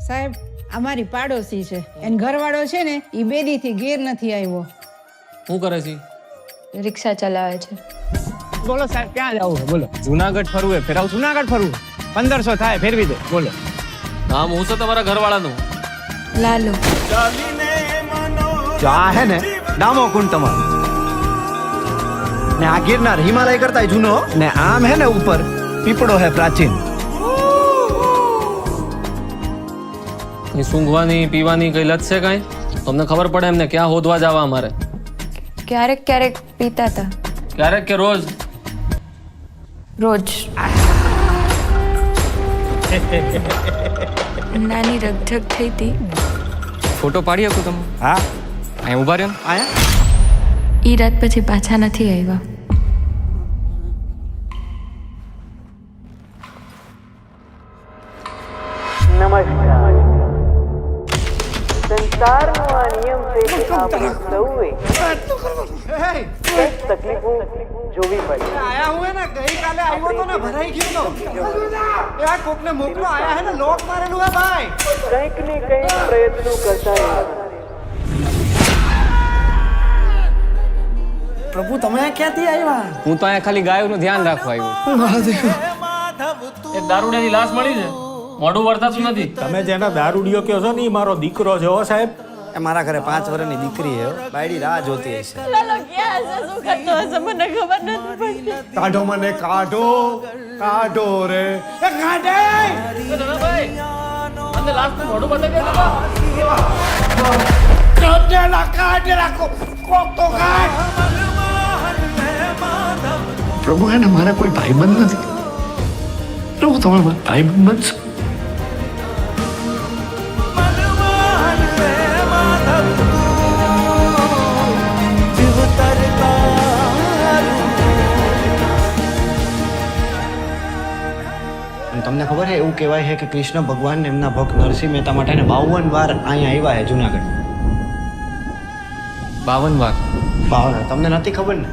સાહેબ અમારી પાડોશી છે એન ઘરવાળો છે ને એ બેદીથી ઘેર નથી આવ્યો. શું કરે છે? રિક્ષા ચલાવે છે. બોલો સાહેબ ક્યાં જવું છે બોલો? જુનાગઢ ફરવું ફેરાવ જુનાગઢ ફરવું 1500 થાય ફેરવી દે બોલો. નામ હું છે તમારા ઘરવાળાનું? લાલો. જો આ હે ને ડામો કુંડ તમારો ને આ ગિરનાર હિમાલય કરતા જૂનો ને આમ હે ને ઉપર પીપળો હે પ્રાચીન. એ સૂંઘવાની પીવાની કઈ લત છે કાંઈ? તમને ખબર પડે એમને ક્યાં હોદવા જવા અમારે? ક્યારેક ક્યારેક પીતા હતા. ક્યારેક કે રોજ? રોજ. નાની રગઝગ થઈ હતી. ફોટો પાડી શકું તમે? હા અહીં ઊભા રહ્યો ને. આયા ઈ રાત પછી પાછા નથી આવ્યા. નમસ્કાર. સંસારનો આ નિયમ છે કે આપણે સૌએ કંઈક તકલીફો જોવી પડે. આયા હું હે ને ગઈકાલે આવ્યો તો ને ભરાઈ ગયો તો એ આ કોકને મોકલો આયા હે ને લોક મારેલું હે ભાઈ. કંઈક ને કંઈક પ્રયત્નો કરતા રહેવાના. પ્રભુ તમે ક્યાંથી આવ્યા? હું તો અહીંયા ખાલી ગાયોનું ધ્યાન રાખવા આવ્યો. એક દારૂડિયાની લાશ મળી છે, મોઢું વળતાતું નથી. તમે જેના દારૂડિયો કહો છો ને એ મારો દીકરો છે હો સાહેબ. એ મારા ઘરે 5 વર્ષની દીકરી હે બાયડી રાહ જોતી હશે. કાઢો મને કાઢો કાઢો રે એ કાઢે અને લાશનું મોઢું બતાવી દે. કાઢેલા કોક તો કાઢ. પ્રભુ એને મારા કોઈ ભાઈબંધ નથી. પ્રભુ તમે મારા ભાઈબંધ બનશો. તમને ખબર છે એવું કહેવાય છે કે કૃષ્ણ ભગવાન એમના ભક્ત નરસિંહ મહેતા માટે 52 વાર અહીંયા આવ્યા છે જુનાગઢ. 52 વાર? 52 તમને નથી ખબર ને?